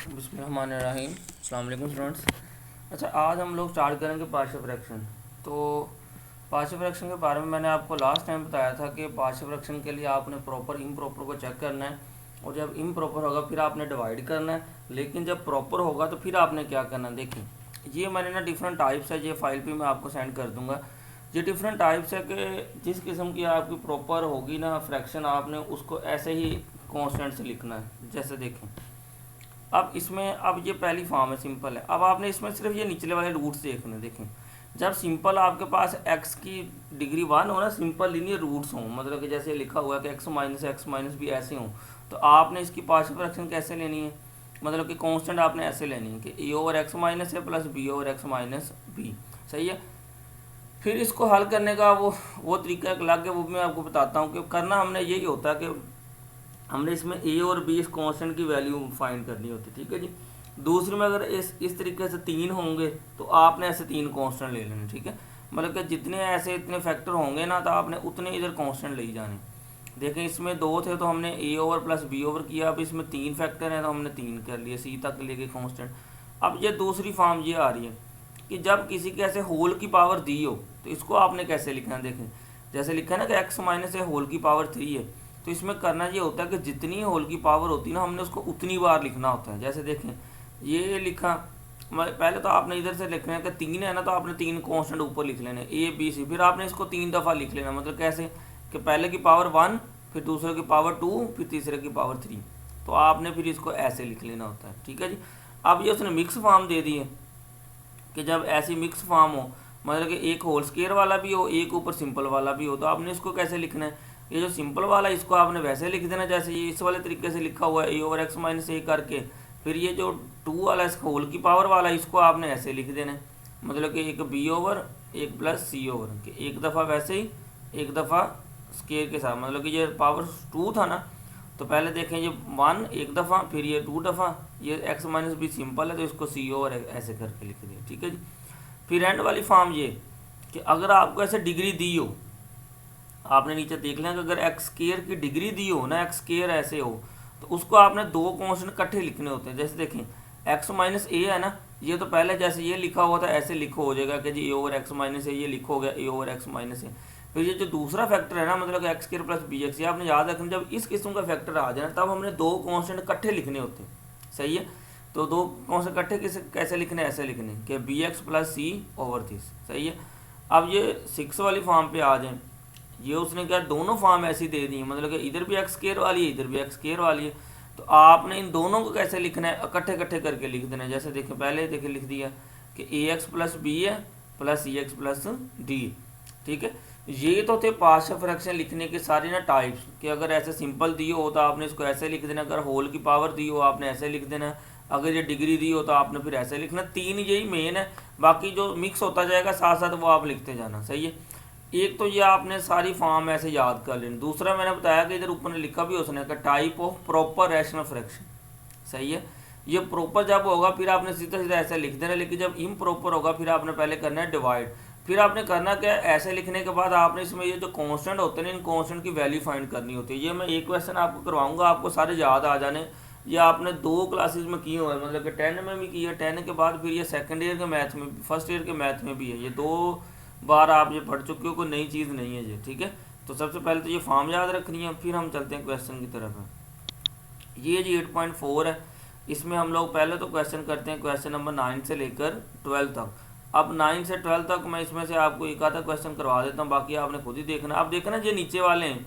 बिस्मिल्लाहिर्रहमानिर्रहीम। अस्सलाम वालेकुम स्टूडेंट्स। अच्छा, आज हम लोग स्टार्ट करेंगे पार्शियल फ्रैक्शन। तो पार्शियल फ्रैक्शन के बारे में मैंने आपको लास्ट टाइम बताया था कि पार्शियल फ्रैक्शन के लिए आपने प्रॉपर इम्प्रॉपर को चेक करना है, और जब इम्प्रॉपर होगा फिर आपने डिवाइड करना है। लेकिन जब प्रॉपर होगा तो फिर आपने क्या करना है, देखिए ये मैंने ना डिफरेंट टाइप्स है, ये फाइल पे मैं आपको सेंड कर दूंगा। ये डिफरेंट टाइप्स है कि जिस किस्म की आपकी प्रॉपर होगी ना फ्रैक्शन, आपने उसको ऐसे ही कॉन्स्टेंट से लिखना है। जैसे देखें, अब इसमें अब ये पहली फॉर्म है, सिंपल है। अब आपने इसमें सिर्फ ये निचले वाले रूट्स देखने, देखें जब सिंपल आपके पास एक्स की डिग्री 1 हो ना, सिंपल लीनियर रूट्स हों, मतलब कि जैसे लिखा हुआ है कि एक्स माइनस भी ऐसे हों, तो आपने इसकी पार्शियल फ्रैक्शन कैसे लेनी है, मतलब कि कांस्टेंट आपने ऐसे लेनी है कि ए ओवर एक्स माइनस है plus B over X minus B. सही है। फिर इसको हल करने का वो तरीका एक अलग है, वो भी मैं आपको बताता हूँ कि करना हमने यही होता है कि हमने इसमें ए और बी इस कांस्टेंट की वैल्यू फाइंड करनी होती है। ठीक है जी। दूसरे में अगर इस तरीके से 3 होंगे तो आपने ऐसे 3 कांस्टेंट ले लेने। ठीक है, मतलब कि जितने ऐसे इतने फैक्टर होंगे ना, तो आपने उतने इधर कांस्टेंट ले ही जाने। देखें, इसमें 2 थे तो हमने ए ओवर प्लस बी ओवर किया। अब इसमें 3 फैक्टर हैं तो हमने 3 कर लिए, सी तक लेके कांस्टेंट। अब ये दूसरी फॉर्म ये आ रही है कि जब किसी के ऐसे होल की पावर दी हो तो इसको आपने कैसे लिखना है। देखें, जैसे लिखा है ना कि एक्स माइनस ए होल की पावर 3 है, तो इसमें करना ये होता है कि जितनी होल की पावर होती है ना, हमने उसको उतनी बार लिखना होता है। जैसे देखें, ये लिखा, पहले तो आपने इधर से लिखना है कि 3 है ना, तो आपने 3 कांस्टेंट ऊपर लिख लेने, ए बी सी। फिर आपने इसको 3 दफ़ा लिख लेना, मतलब कैसे कि पहले की पावर 1, फिर दूसरे की पावर 2, फिर तीसरे की पावर 3। तो आपने फिर इसको ऐसे लिख लेना होता है। ठीक है जी। अब ये उसने मिक्स फॉर्म दे दी है कि जब ऐसी मिक्स फॉर्म हो, मतलब कि एक होल स्केयर वाला भी हो, एक ऊपर सिंपल वाला भी हो, तो आपने इसको कैसे लिखना है। ये जो सिंपल वाला इसको आपने वैसे लिख देना जैसे ये इस वाले तरीके से लिखा हुआ है, ए ओवर एक्स माइनस ए करके। फिर ये जो 2 वाला इस होल की पावर वाला, इसको आपने ऐसे लिख देना है, मतलब कि एक बी ओवर एक प्लस सी ओवर, कि एक दफ़ा वैसे ही एक दफ़ा स्केयर के साथ, मतलब कि ये पावर 2 था ना, तो पहले देखें ये 1 एक दफ़ा, फिर ये 2 दफ़ा, ये एक्स माइनस बी सिंपल है तो इसको सी ओवर ऐसे करके लिख दिया। ठीक है जी। फिर एंड वाली फॉर्म ये कि अगर आपको ऐसे डिग्री दी हो, आपने नीचे देख लिया कि अगर एक्स स्केयर की डिग्री दी हो ना, एक्स स्केयर ऐसे हो, तो उसको आपने 2 कांस्टेंट इकट्ठे लिखने होते हैं। जैसे देखें, एक्स माइनस ए है ना, ये तो पहले जैसे ये लिखा हुआ था ऐसे लिखो हो जाएगा कि जी A over X minus A, ये लिखो हो गया A over X minus A. फिर ये जो दूसरा फैक्टर है ना, मतलब X square plus B X, ये आपने याद रखना, जब इस किस्म का फैक्टर आ जाए तब हमने 2 कांस्टेंट इकट्ठे लिखने होते हैं। सही है। तो 2 कांस्टेंट इकट्ठे कैसे लिखने, ऐसे लिखने कि B X plus C over this. सही है। अब ये 6 वाली फॉर्म पे आ जाए, ये उसने क्या दोनों फॉर्म ऐसी दे दी, मतलब कि इधर भी एक्स स्केयर वाली है, इधर भी एक्स स्केयर वाली है। तो आपने इन दोनों को कैसे लिखना है, इकट्ठे इकट्ठे करके लिख देना है। जैसे देखें, पहले देखे लिख दिया कि ए एक्स प्लस बी है प्लस सी एक्स प्लस डी। ठीक है। ये तो थे पार्शियल फ्रैक्शन लिखने के सारे ना टाइप्स, कि अगर ऐसे सिंपल दी हो तो आपने इसको ऐसे लिख देना, अगर होल की पावर दी हो आपने ऐसे लिख देना, अगर ये डिग्री दी हो तो आपने फिर ऐसे लिखना। 3 यही मेन है, बाकी जो मिक्स होता जाएगा साथ साथ वो आप लिखते जाना। सही है। एक तो ये आपने सारी फॉर्म ऐसे याद कर लेनी। दूसरा मैंने बताया कि इधर ऊपर ने लिखा भी उसने का type of proper rational fraction. सही है। ये प्रॉपर जब होगा फिर आपने सीधा सीधा ऐसे लिख देना, लेकिन जब इम्प्रॉपर होगा फिर आपने पहले करना है डिवाइड। फिर आपने करना क्या है, ऐसे लिखने के बाद आपने इसमें ये जो कांस्टेंट होते हैं इन कांस्टेंट की वैल्यू फाइंड करनी होती है। ये मैं एक क्वेश्चन आपको करवाऊंगा, आपको सारे याद आ जाने। ये आपने 2 क्लासेस में किए हुए हैं, मतलब कि 10 में भी किया, 10 के बाद फिर ये सेकंड ईयर के मैथ में, फर्स्ट ईयर के मैथ में भी है। ये 2 बार आप ये पढ़ चुके हो, कोई नई चीज़ नहीं है ये। ठीक है। तो सबसे पहले तो ये फॉर्म याद रखनी है, फिर हम चलते हैं क्वेश्चन की तरफ। ये जी 8.4 है, इसमें हम लोग पहले तो क्वेश्चन करते हैं, क्वेश्चन नंबर 9 से लेकर 12 तक। अब 9 से 12 तक मैं इसमें से आपको एक आधा क्वेश्चन करवा देता हूँ, बाकी आपने खुद ही देखना। अब देखना ये नीचे वाले हैं,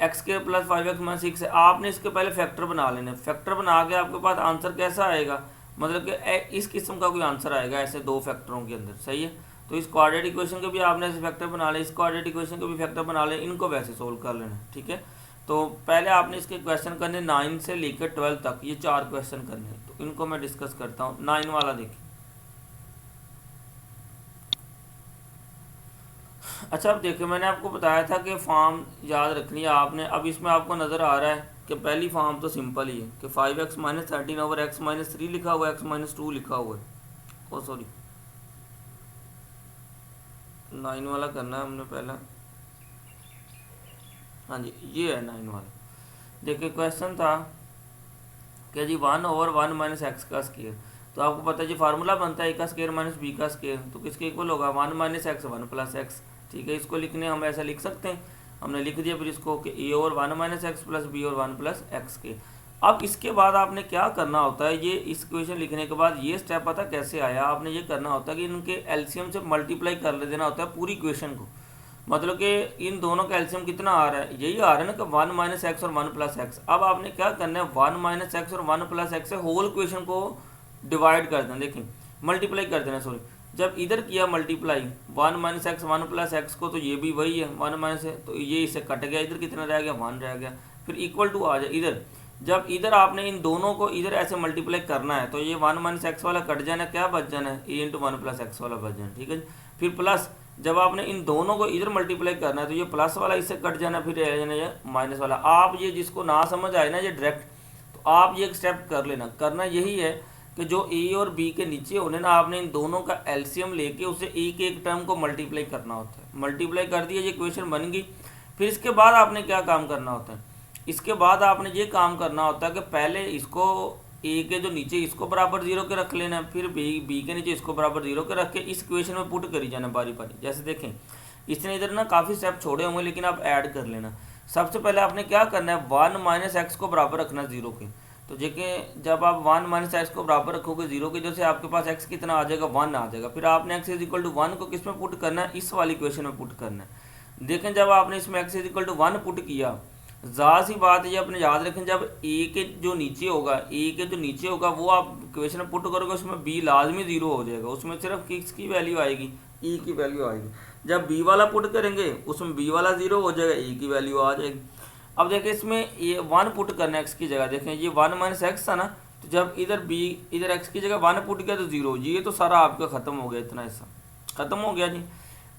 एक्स के प्लस 5x माइनस 6 है, आपने इसके पहले फैक्टर बना लेने। फैक्टर बना के आपके पास आंसर कैसा आएगा, मतलब कि इस किस्म का कोई आंसर आएगा ऐसे 2 फैक्टरों के अंदर। सही है। तो इस क्वाड्रेटिक इक्वेशन के भी आपने ऐसे फैक्टर बना ले, इस क्वाड्रेटिक इक्वेशन के भी फैक्टर बना ले, इनको वैसे सोल्व कर लेना। ठीक है। तो पहले आपने इसके क्वेश्चन करने 9 से लेकर 12 तक, ये 4 क्वेश्चन करने हैं, तो इनको मैं डिस्कस करता हूँ। 9 वाला देखिए। अच्छा, अब देखिए मैंने आपको बताया था कि फॉर्म याद रखनी है आपने। अब इसमें आपको नज़र आ रहा है कि पहली फॉर्म तो सिंपल ही है कि 5x minus 13 over X minus 3 लिखा हुआ है, एक्स माइनस 2 लिखा हुआ है। ओ सॉरी, 9 वाला करना है हमने पहला। हाँ जी, ये है 9 वाला। देखिए क्वेश्चन था क्या जी 1/1 माइनस एक्स का स्केयर। तो आपको पता है जी फार्मूला बनता है ए का स्केयर माइनस बी का स्केयर, तो किसके इक्वल होगा 1 माइनस एक्स 1 प्लस एक्स। ठीक है, इसको लिखने हम ऐसा लिख सकते हैं, हमने लिख दिया फिर इसको कि ए और 1 माइनस एक्स प्लस बी और 1 प्लस एक्स के। अब इसके बाद आपने क्या करना होता है, ये इस इक्वेशन लिखने के बाद ये स्टेप पता कैसे आया, आपने ये करना होता है कि इनके एलसीएम से मल्टीप्लाई कर देना होता है पूरी इक्वेशन को। मतलब कि इन दोनों का एलसीएम कितना आ रहा है, यही आ रहा है ना कि 1 माइनस एक्स और 1 प्लस एक्स। अब आपने क्या करना है 1 माइनस एक्स और 1 प्लस एक्स से होल इक्वेशन को डिवाइड कर देना, देखिए मल्टीप्लाई कर देना, सॉरी जब इधर किया multiply 1 minus x 1 plus x को, तो ये भी वही है 1 माइनस है, तो ये इससे कट गया, इधर कितना रह गया 1 रह गया, फिर इक्वल टू आ जाए इधर। जब इधर आपने इन दोनों को इधर ऐसे मल्टीप्लाई करना है तो ये 1 माइनस एक्स वाला कट जाना, क्या बच जाना है ए इंटू 1 प्लस एक्स वाला बच जाना। ठीक है, फिर प्लस जब आपने इन दोनों को इधर मल्टीप्लाई करना है तो ये प्लस वाला इससे कट जाना, फिर रह जाना ये माइनस वाला। आप ये जिसको ना समझ आए ना ये डायरेक्ट, तो आप ये एक स्टेप कर लेना। करना यही है कि जो ए और बी के नीचे होने ना, आपने इन दोनों का एलसीएम लेके उसे एक एक टर्म को मल्टीप्लाई करना होता है। मल्टीप्लाई कर दिया, ये इक्वेशन बन गई। फिर इसके बाद आपने क्या काम करना होता है, इसके बाद आपने ये काम करना होता है कि पहले इसको ए के जो नीचे इसको बराबर 0 के रख लेना, फिर बी के नीचे इसको बराबर 0 के रख के इस इक्वेशन में पुट करी जाना बारी बारी। जैसे देखें इसने इधर ना काफ़ी स्टेप छोड़े होंगे, लेकिन आप ऐड कर लेना। सबसे पहले आपने क्या करना है 1 माइनस एक्स को बराबर रखना 0 के। तो देखिए जब आप 1 माइनस एक्स को बराबर रखोगे 0 के, जैसे आपके पास एक्स कितना आ जाएगा 1 आ जाएगा। फिर आपने एक्स इज इक्वल टू 1 को किस में पुट करना है, इस वाली इक्वेशन में पुट करना है। देखें जब आपने इसमें X is equal to 1 put किया, ज़्यादा सी बात है, ये अपने याद रखें जब ए के जो नीचे होगा वो आप इक्वेशन में पुट करोगे, उसमें बी लाजमी 0 हो जाएगा, उसमें सिर्फ किसकी वैल्यू आएगी, ई की वैल्यू आएगी। जब बी वाला पुट करेंगे उसमें बी वाला 0 हो जाएगा, ई की वैल्यू आ जाएगी। अब देखें इसमें ये 1 पुट करना है एक्स की जगह, देखें ये 1 माइनस एक्स था ना, तो जब इधर एक्स की जगह 1 पुट किया तो 0, ये तो सारा आपका ख़त्म हो गया, इतना हिस्सा ख़त्म हो गया जी।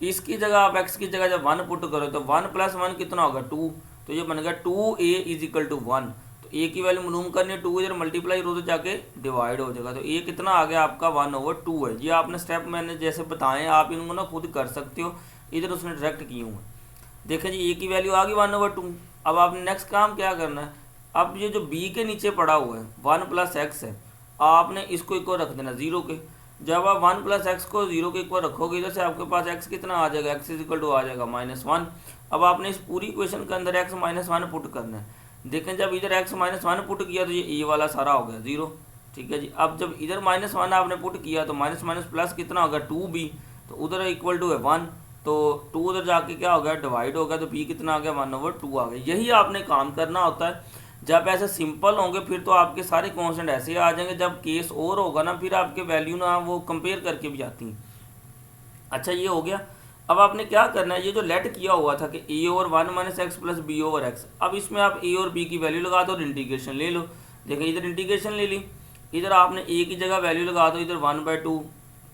इसकी जगह आप एक्स की जगह जब 1 पुट करो तो 1 प्लस 1 कितना होगा 2, तो ये बन गया 2a इज इक्वल टू 1। तो a की वैल्यू मालूम करनी है, 2 इधर मल्टीप्लाई रो तो जाके डिवाइड हो जाएगा, तो a कितना आ गया आपका 1/2 है। ये आपने स्टेप मैंने जैसे बताए आप इनको ना खुद कर सकते हो, इधर उसने डायरेक्ट किए हुए। देखें जी a की वैल्यू आ गई 1/2। अब आपने नेक्स्ट काम क्या करना है, अब ये जो b के नीचे पड़ा हुआ है 1 प्लस एक्स है, आपने इसको इक्वल रख देना 0 के। जब आप 1 प्लस एक्स को 0 के इक्वल रखोगे, इधर से आपके पास x कितना आ जाएगा, x इज इक्वल टू आ जाएगा -1। अब आपने इस पूरी इक्वेशन के अंदर x -1 पुट करना है। देखें जब इधर x -1 पुट किया तो ये वाला सारा हो गया 0। ठीक है जी, अब जब इधर -1 आपने पुट किया तो माइनस माइनस प्लस कितना होगा 2b, तो उधर इक्वल टू है 1, तो 2 उधर जाके क्या हो गया डिवाइड हो गया, तो b कितना आ गया 1/2 आ गया। यही आपने काम करना होता है। जब ऐसे सिंपल होंगे फिर तो आपके सारे कॉन्स्टेंट ऐसे आ जाएंगे, जब केस और होगा ना फिर आपके वैल्यू ना वो कंपेयर करके भी आती हैं। अच्छा ये हो गया। अब आपने क्या करना है, ये जो लेट किया हुआ था कि a over 1 minus X plus B over X, अब इसमें आप a और b की वैल्यू लगा दो और इंटीग्रेशन ले लो। देखिए इधर इंटीग्रेशन ले ली, इधर आपने a की जगह वैल्यू लगा दो, इधर 1/2,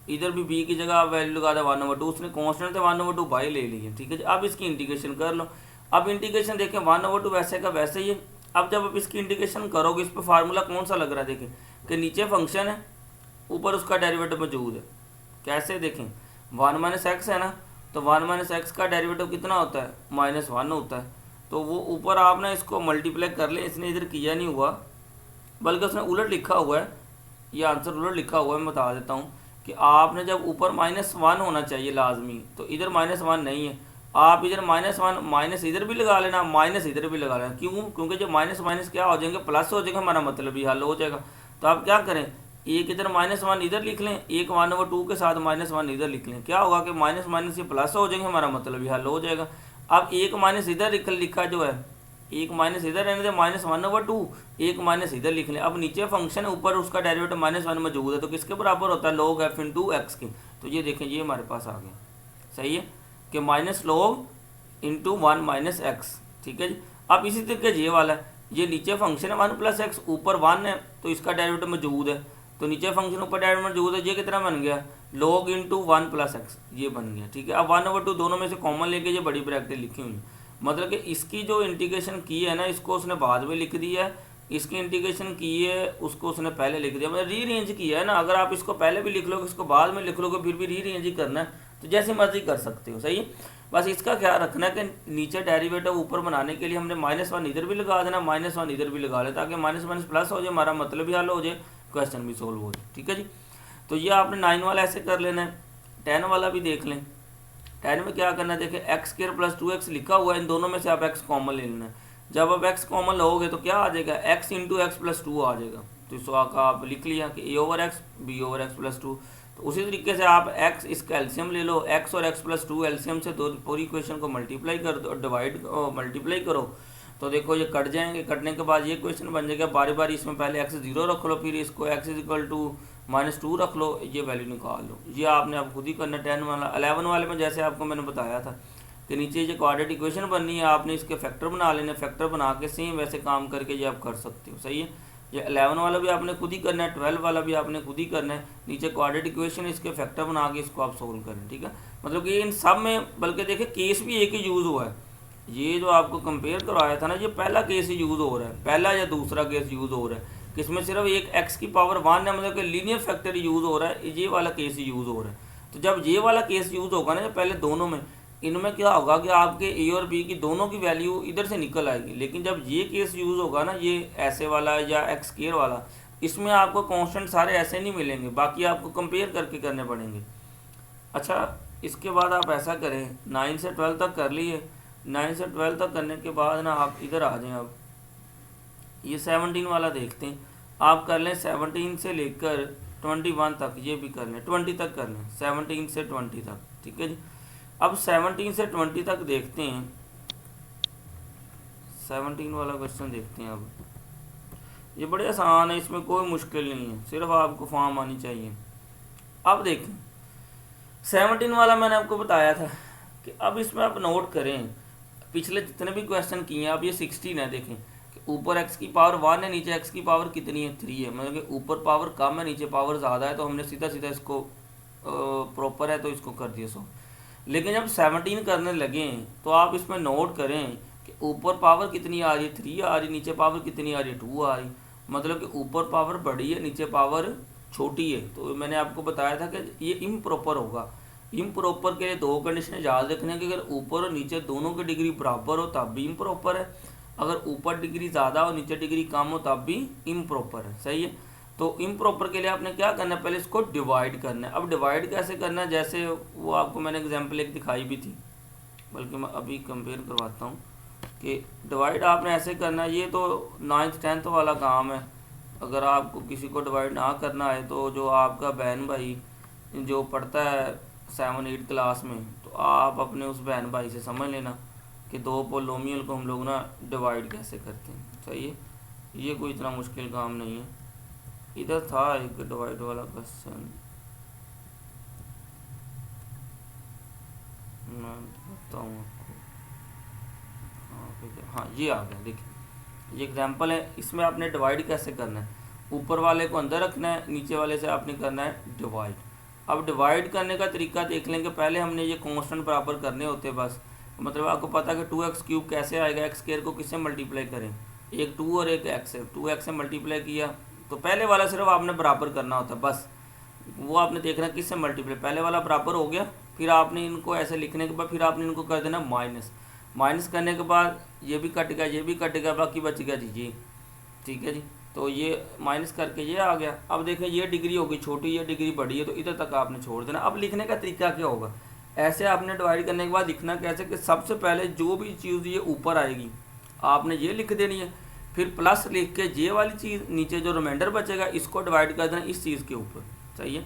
इधर भी b की जगह वैल्यू लगा दो 1/2, उसने कॉन्स्टेंट थे 1/2 बाई ले लिए। ठीक है जी, अब इसकी इंटीग्रेशन कर लो। अब इंटीग्रेशन देखें 1/2 वैसे का वैसे ही है। अब जब आप इसकी इंटीग्रेशन करोगे, इस पर फार्मूला कौन सा लग रहा है, देखें कि नीचे फंक्शन है ऊपर उसका डेरिवेटिव मौजूद है। कैसे देखें 1 माइनस एक्स है ना, तो 1 माइनस एक्स का डेरिवेटिव कितना होता है -1 होता है। तो वो ऊपर आपने इसको मल्टीप्लाई कर ले, इसने इधर किया नहीं हुआ बल्कि उसने उलट लिखा हुआ है, ये आंसर उलट लिखा हुआ है। मैं बता देता हूँ कि आपने जब ऊपर -1 होना चाहिए लाजमी, तो इधर -1 नहीं है, आप इधर -1 माइनस इधर भी लगा लेना, माइनस इधर भी लगा लेना। क्यों, क्योंकि जब माइनस माइनस क्या हो जाएंगे प्लस हो जाएगा, हमारा मतलब ही हल हो जाएगा। तो आप क्या करें, एक इधर -1 इधर लिख लें, एक 1/2 के साथ -1 इधर लिख लें, क्या होगा कि माइनस माइनस ये प्लस हो जाएंगे, हमारा मतलब ही हल हो जाएगा। अब एक माइनस इधर लिखा जो है, एक माइनस इधर रहने दें -1/2, एक माइनस इधर लिख लें। अब नीचे फंक्शन है ऊपर उसका डेरिवेटिव -1 मौजूद है, तो किसके बराबर होता है log f इंटू एक्स के। तो ये देखें ये हमारे पास आ गया, सही है कि -log इंटू 1 माइनस एक्स। ठीक है जी, अब इसी तरीके ये वाला है, ये नीचे फंक्शन है 1 प्लस एक्स, ऊपर 1 है तो इसका डेरिवेटिव मौजूद है, तो नीचे फंक्शन ऊपर डेरिवेटिव मौजूद है, ये कितना बन गया log इंटू 1 प्लस एक्स, ये बन गया। ठीक है, अब 1/2 दोनों में से कॉमन लेके ये बड़ी ब्रैकेट लिखी हुई है, मतलब कि इसकी जो इंटीग्रेशन की है ना, इसको उसने बाद में लिख दिया है, इसकी इंटीग्रेशन की है उसको उसने पहले लिख दिया, मतलब रीअरेंज किया है ना। अगर आप इसको पहले भी लिख लोगे इसको बाद में लिख लोगे फिर भी रीअरेंज ही करना है, तो जैसे मर्जी कर सकते हो, सही है। बस इसका ख्याल रखना है कि नीचे डेरिवेटिव ऊपर बनाने के लिए हमने -1 इधर भी लगा देना, -1 इधर भी लगा ले, ताकि माइनस प्लस हो जाए, हमारा मतलब भी हल हो जाए, क्वेश्चन भी सोल्व हो जाए। ठीक है जी। तो ये आपने 9 वाला ऐसे कर लेना है। 10 वाला भी देख लें। 10 में क्या करना है, देखिए x² + 2x लिखा हुआ है, इन दोनों में से आप x कॉमन ले लेना है। जब आप x कॉमन लोगे तो क्या आ जाएगा, x × x + 2 आ जाएगा। तो इसको आप लिख लिया कि a/x b/x + 2। तो उसी तरीके से आप x इसका एलसीएम ले लो, x और x + 2 एलसीएम से दो पूरी इक्वेशन को मल्टीप्लाई कर दो, डिवाइड मल्टीप्लाई करो, तो देखो ये कट जाएंगे। कटने के बाद ये क्वेश्चन बन जाएगा, बारी बारी इसमें पहले x 0 रख लो, फिर इसको x = -2 रख लो, ये वैल्यू निकाल लो। ये आपने अब खुद ही करना। 10 वाला 11 वाले में जैसे आपको मैंने बताया था कि नीचे ये क्वाड्रेटिक इक्वेशन बननी है, आपने इसके फैक्टर बना लेने, फैक्टर बना के सेम वैसे काम करके ये आप कर सकते हो। सही है। ये 11 वाला भी आपने खुद ही करना है, 12 वाला भी आपने खुद ही करना है। नीचे क्वाड्रेटिक इक्वेशन, इसके फैक्टर बना के इसको आप सोल्व करें। ठीक है, मतलब कि इन सब में, बल्कि देखिए केस भी एक ही यूज़ हुआ है। ये जो आपको कंपेयर करवाया था ना, ये पहला केस ही यूज़ हो रहा है, पहला या दूसरा केस यूज़ हो रहा है, किसमें सिर्फ एक x⁻1 है, मतलब कि लीनियर फैक्टर यूज़ हो रहा है, ये वाला केस ही यूज़ हो रहा है। तो जब ये वाला केस यूज़ होगा ना, पहले दोनों में, इनमें क्या होगा कि आपके ए और बी की दोनों की वैल्यू इधर से निकल आएगी। लेकिन जब ये केस यूज़ होगा ना, ये ऐसे वाला या x² वाला, इसमें आपको कांस्टेंट सारे ऐसे नहीं मिलेंगे, बाकी आपको कंपेयर करके करने पड़ेंगे। अच्छा, इसके बाद आप ऐसा करें, 9 से 12 तक कर लिए। 9 से 12 तक करने के बाद ना आप इधर आ जाएं। अब ये 17 वाला देखते हैं। आप कर लें 17 से लेकर 21 तक, ये भी कर लें 20 तक कर लें, 17 से 20 तक। ठीक है जी। अब 17 से 20 तक देखते हैं। 17 वाला क्वेश्चन देखते हैं। अब ये बड़े आसान है, इसमें कोई मुश्किल नहीं है, सिर्फ आपको फॉर्म आनी चाहिए। अब देखें 17 वाला मैंने आपको बताया था कि अब इसमें आप नोट करें पिछले जितने भी क्वेश्चन किए हैं। अब ये 16 है, देखें कि ऊपर x⁻1 है, नीचे x की पावर कितनी है, 3 है, मतलब कि ऊपर पावर कम है, नीचे पावर ज़्यादा है, तो हमने सीधा सीधा इसको प्रॉपर है तो इसको कर दिया सो। लेकिन जब 17 करने लगे तो आप इसमें नोट करें कि ऊपर पावर कितनी आ रही है, 3 आ रही, नीचे पावर कितनी आ रही है, 2 आ रही, मतलब कि ऊपर पावर बड़ी है, नीचे पावर छोटी है। तो मैंने आपको बताया था कि ये इम्प्रॉपर होगा। इम्प्रॉपर के लिए दो कंडीशन याद रखने की, अगर ऊपर और नीचे दोनों की डिग्री बराबर हो तब भी इम्प्रॉपर है, अगर ऊपर डिग्री ज़्यादा हो नीचे डिग्री कम हो तब भी इम्प्रॉपर है। सही है। तो इम्प्रॉपर के लिए आपने क्या करना है, पहले इसको डिवाइड करना है। अब डिवाइड कैसे करना है, जैसे वो आपको मैंने एग्जांपल एक दिखाई भी थी, बल्कि मैं अभी कंपेयर करवाता हूँ कि डिवाइड आपने ऐसे करना है। ये तो 9th 10th वाला काम है। अगर आपको किसी को डिवाइड ना करना है तो जो आपका बहन भाई जो पढ़ता है 7-8 क्लास में, तो आप अपने उस बहन भाई से समझ लेना कि दो पोलोमियल को हम लोग ना डिवाइड कैसे करते हैं। सही है, ये कोई इतना मुश्किल काम नहीं है। इधर था एक डिवाइड वाला क्वेश्चन, मैं बताऊँ आपको। हाँ ये आ गया, देखिए ये एग्जांपल है। इसमें आपने डिवाइड कैसे करना है, ऊपर वाले को अंदर रखना है, नीचे वाले से आपने करना है डिवाइड। अब डिवाइड करने का तरीका देख लेंगे। पहले हमने ये कांस्टेंट बराबर करने होते हैं बस, मतलब आपको पता है कि 2x³ कैसे आएगा, x² को किससे मल्टीप्लाई करें, एक 2 और एक x है, 2x से मल्टीप्लाई किया तो पहले वाला सिर्फ आपने बराबर करना होता है, बस वो आपने देखना किससे मल्टीप्लाई, पहले वाला बराबर हो गया, फिर आपने इनको ऐसे लिखने के बाद फिर आपने इनको कर देना माइनस। माइनस करने के बाद ये भी कट गया, ये भी कट गया, बाकी बच गया जी ये। ठीक है जी, तो ये माइनस करके ये आ गया। अब देखें ये डिग्री होगी छोटी, ये डिग्री बड़ी है, तो इधर तक आपने छोड़ देना। अब लिखने का तरीका क्या होगा, ऐसे आपने डिवाइड करने के बाद लिखना कैसे कि सबसे पहले जो भी चीज़ ये ऊपर आएगी आपने ये लिख देनी है, फिर प्लस लिख के ये वाली चीज़ नीचे जो रिमाइंडर बचेगा इसको डिवाइड कर देना इस चीज़ के ऊपर। सही है।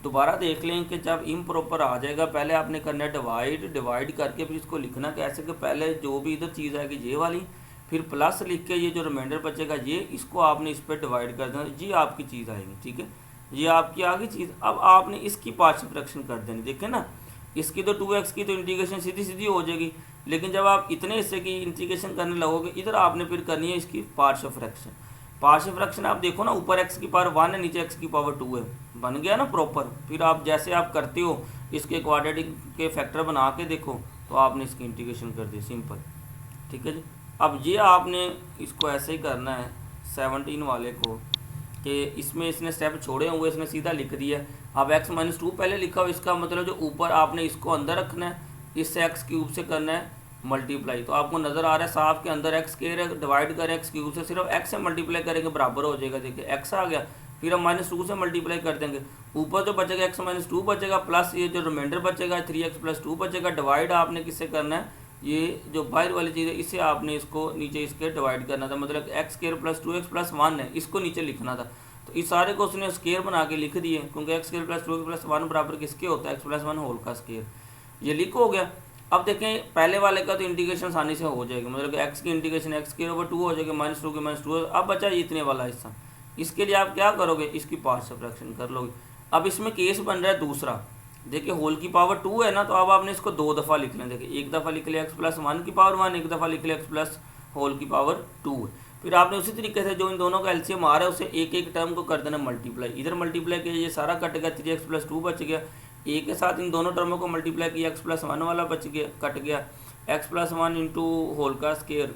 दोबारा देख लें कि जब इम्प्रॉपर आ जाएगा, पहले आपने करना है डिवाइड, डिवाइड करके फिर इसको लिखना कैसे कि पहले जो भी इधर चीज़ आएगी ये वाली, फिर प्लस लिख के ये जो रिमाइंडर बचेगा ये, इसको आपने इस पर डिवाइड कर देना, ये आपकी चीज़ आएगी। ठीक है, ये आपकी आ गई चीज़। अब आपने इसकी पार्शियल फ्रैक्शन कर देनी। देखें ना, इसकी तो 2x की तो इंटीग्रेशन सीधी सीधी हो जाएगी, लेकिन जब आप इतने हिस्से की इंटीग्रेशन करने लगोगे इधर आपने फिर करनी है इसकी पार्शियल फ्रैक्शन। पार्शियल फ्रैक्शन आप देखो ना, ऊपर x की पावर 1 है, नीचे x की पावर 2 है, बन गया ना प्रॉपर। फिर आप जैसे आप करते हो इसके क्वाड्रेटिक के फैक्टर बना के देखो, तो आपने इसकी इंटीग्रेशन कर दी, सिंपल। ठीक है जी। अब ये आपने इसको ऐसे ही करना है 17 वाले को, कि इसमें इसने स्टेप छोड़े हुए इसने सीधा लिख दिया। अब x - 2 पहले लिखा हो, इसका मतलब जो ऊपर आपने इसको अंदर रखना है, इससे एक्स क्यूब से करना है मल्टीप्लाई। तो आपको नज़र आ रहा है साफ के अंदर एक्स स्क्वायर है, डिवाइड करें एक्स क्यूब से, सिर्फ एक्स से मल्टीप्लाई करेंगे बराबर हो जाएगा। देखिए एक्स आ गया, फिर हम -2 से मल्टीप्लाई कर देंगे, ऊपर जो बचेगा एक्स -2 बचेगा, प्लस ये जो रिमाइंडर बचेगा 3x + 2 बचेगा। डिवाइड आपने किससे करना है, ये जो बाहर वाली चीज़ है इससे आपने इसको नीचे इसके डिवाइड करना था, मतलब x² + 2x + 1 है, इसको नीचे लिखना था। तो इस सारे को उसने स्क्वायर बना के लिख दिए, क्योंकि x² + 2x + 1 बराबर किसके होता है, x + 1 होल का स्क्वायर। ये लिख हो गया। अब देखें पहले वाले का तो इंटीग्रेशन आसानी से हो जाएगी, मतलब x की इंटीग्रेशन x² / 2 हो जाएगी, -2 के -2। अब बचा इतने वाला हिस्सा, इसके लिए आप क्या करोगे, इसकी पार्शियल फ्रैक्शन कर लोगे। अब इसमें केस बन रहा है दूसरा, देखिए होल की पावर 2 है ना, तो अब आपने इसको 2 दफ़ा लिख लें। देखिए एक दफ़ा लिख लिया x + 1 की पावर 1, एक दफ़ा लिख लिया x + होल की पावर 2 है। फिर आपने उसी तरीके से जो इन दोनों का एलसीएम आ रहा है उसे एक एक टर्म को कर देना मल्टीप्लाई, इधर मल्टीप्लाई किया, ये सारा कट गया, 3x + 2 बच गया, एक के साथ इन दोनों टर्मों को मल्टीप्लाई किया, x + 1 वाला बच गया, कट गया, x + 1 * होल का स्क्वायर,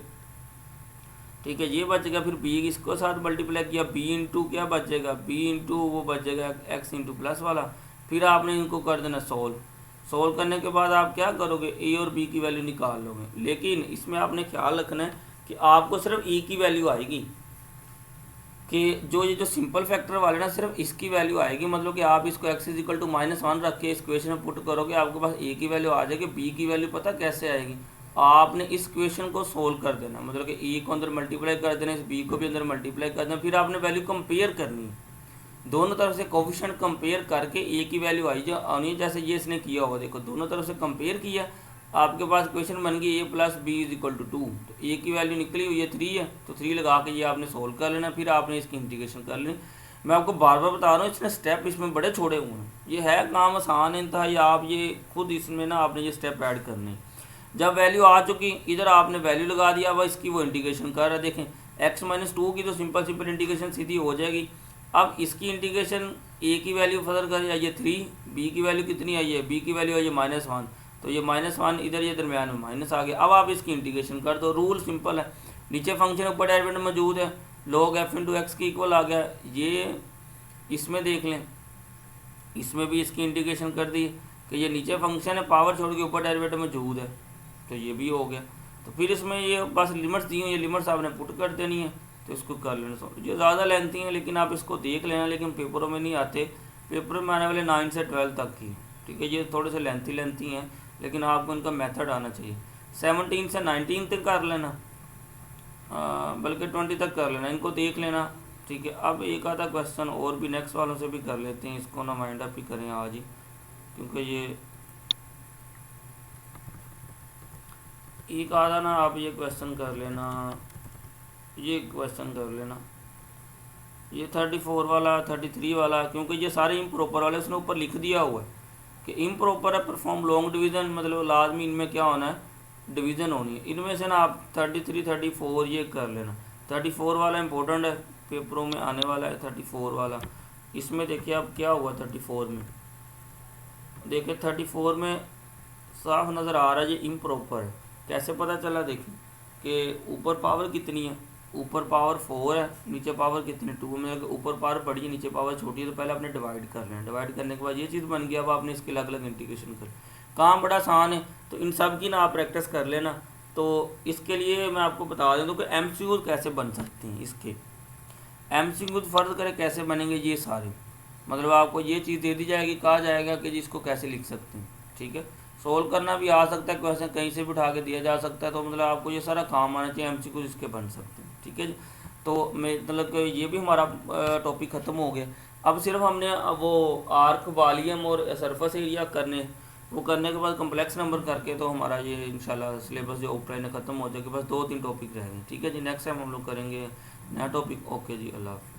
ठीक है, ये बच गया। फिर b इसको साथ मल्टीप्लाई किया, b * क्या बचेगा, b * वो बचेगा x * प्लस वाला। फिर आपने इनको कर देना सोल्व करने के बाद आप क्या करोगे, a और b की वैल्यू निकाल लोगे। लेकिन इसमें आपने ख्याल रखना है कि आपको सिर्फ e की वैल्यू आएगी, कि ये जो सिंपल फैक्टर वाले ना सिर्फ इसकी वैल्यू आएगी, मतलब कि आप इसको x = -1 रख के इस क्वेश्चन में पुट करोगे, आपके पास a की वैल्यू आ जाएगी। b की वैल्यू पता कैसे आएगी, आपने इस क्वेश्चन को सोल्व कर देना, मतलब कि e को अंदर मल्टीप्लाई कर देना, इस b को भी अंदर मल्टीप्लाई कर देना, फिर आपने वैल्यू कंपेयर करनी है, दोनों तरफ से कोफिशिएंट कंपेयर करके a की वैल्यू आई जो आनी है, जैसे ये इसने किया होगा। देखो दोनों तरफ से कंपेयर किया, आपके पास क्वेश्चन बन गई a + b = 2, तो a की वैल्यू निकली हुई है 3 है, तो 3 लगा के ये आपने सोल्व कर लेना, फिर आपने इसकी इंटीग्रेशन कर लेनी। मैं आपको बार बार बता रहा हूँ, इसने स्टेप इसमें बड़े छोड़े हुए हैं, ये है काम आसान इंतहा, आप ये खुद इसमें ना आपने ये स्टेप ऐड करने। जब वैल्यू आ चुकी, इधर आपने वैल्यू लगा दिया, अब इसकी वो इंटीग्रेशन कर रहा है। देखें x - 2 की तो सिंपल इंटीग्रेशन सीधी हो जाएगी। अब इसकी इंटीग्रेशन a की वैल्यू फर्दर कर आई है 3, b की वैल्यू कितनी आई है, b की वैल्यू आई है -1, तो ये -1 इधर ये दरमियान में माइनस आ गया। अब आप इसकी इंटीग्रेशन कर दो, रूल सिंपल है, नीचे फंक्शन ऊपर डेरिवेटिव मौजूद है, log f * x के इक्वल आ गया। ये इसमें देख लें, इसमें भी इसकी इंटीग्रेशन कर दी कि ये नीचे फंक्शन है, पावर छोड़ के ऊपर डेरिवेटिव मौजूद है, तो ये भी हो गया। तो फिर इसमें ये बस लिमिट्स दी हुई, ये लिमिट्स आपने पुट कर देनी है, तो इसको कर लेना। ये ज़्यादा लेंथी हैं, लेकिन आप इसको देख लेना, लेकिन पेपरों में नहीं आते, पेपर में आने वाले 9 से 12 तक की, ठीक है। ये थोड़े से लेंथी हैं, लेकिन आपको इनका मेथड आना चाहिए। 17 से 19 तक कर लेना, बल्कि 20 तक कर लेना, इनको देख लेना, ठीक है। अब एक आधा क्वेश्चन और भी नेक्स्ट वालों से भी कर लेते हैं, इसको ना माइंड अप ही करें आज ही, क्योंकि ये एक आधा ना आप ये क्वेश्चन कर लेना, ये क्वेश्चन कर लेना, ये 34 वाला 33 वाला, क्योंकि ये सारे इम्प्रॉपर वाले उसने ऊपर लिख दिया हुआ है कि इम्प्रॉपर है परफॉर्म लॉन्ग डिवीज़न, मतलब लाजमी इनमें क्या होना है, डिवीज़न होनी है। इनमें से ना आप 33 34 ये कर लेना। 34 वाला इंपॉर्टेंट है, पेपरों में आने वाला है 34 वाला। इसमें देखिए अब क्या हुआ 34 में, देखिए 34 में साफ नज़र आ रहा है ये इम्प्रॉपर है। कैसे पता चला, देखिए कि ऊपर पावर कितनी है, ऊपर पावर 4 है, नीचे पावर कितनी 2 में, ऊपर पावर बड़ी है नीचे पावर छोटी है, तो पहले आपने डिवाइड कर लेना, डिवाइड करने के बाद ये चीज़ बन गया। अब आपने इसके अलग अलग इंटीग्रेशन कर, काम बड़ा आसान है, तो इन सब की ना आप प्रैक्टिस कर लेना। तो इसके लिए मैं आपको बता दूँ कि एमसीक्यू कैसे बन सकते हैं, इसके एमसीक्यू फ़र्ज करें कैसे बनेंगे ये सारे, मतलब आपको ये चीज़ दे दी जाएगी, कहा जाएगा कि जी इसको कैसे लिख सकते हैं, ठीक है। सोल्व करना भी आ सकता है, क्वेश्चन कहीं से भी उठा के दिया जा सकता है, तो मतलब आपको ये सारा काम आना चाहिए, एमसीक्यू इसके बन सकते हैं, ठीक है जी। तो मैं मतलब ये भी हमारा टॉपिक ख़त्म हो गया। अब सिर्फ हमने वो आर्क वॉल्यूम और सरफेस एरिया करने, वो करने के बाद कम्प्लेक्स नंबर करके तो हमारा ये इंशाल्लाह सिलेबस जो ऑफलाइन ख़त्म हो जाएगा। बस 2-3 टॉपिक रहेंगे, ठीक है जी। नेक्स्ट टाइम हम लोग करेंगे नया टॉपिक। ओके जी, अल्लाह हाफ़िज़।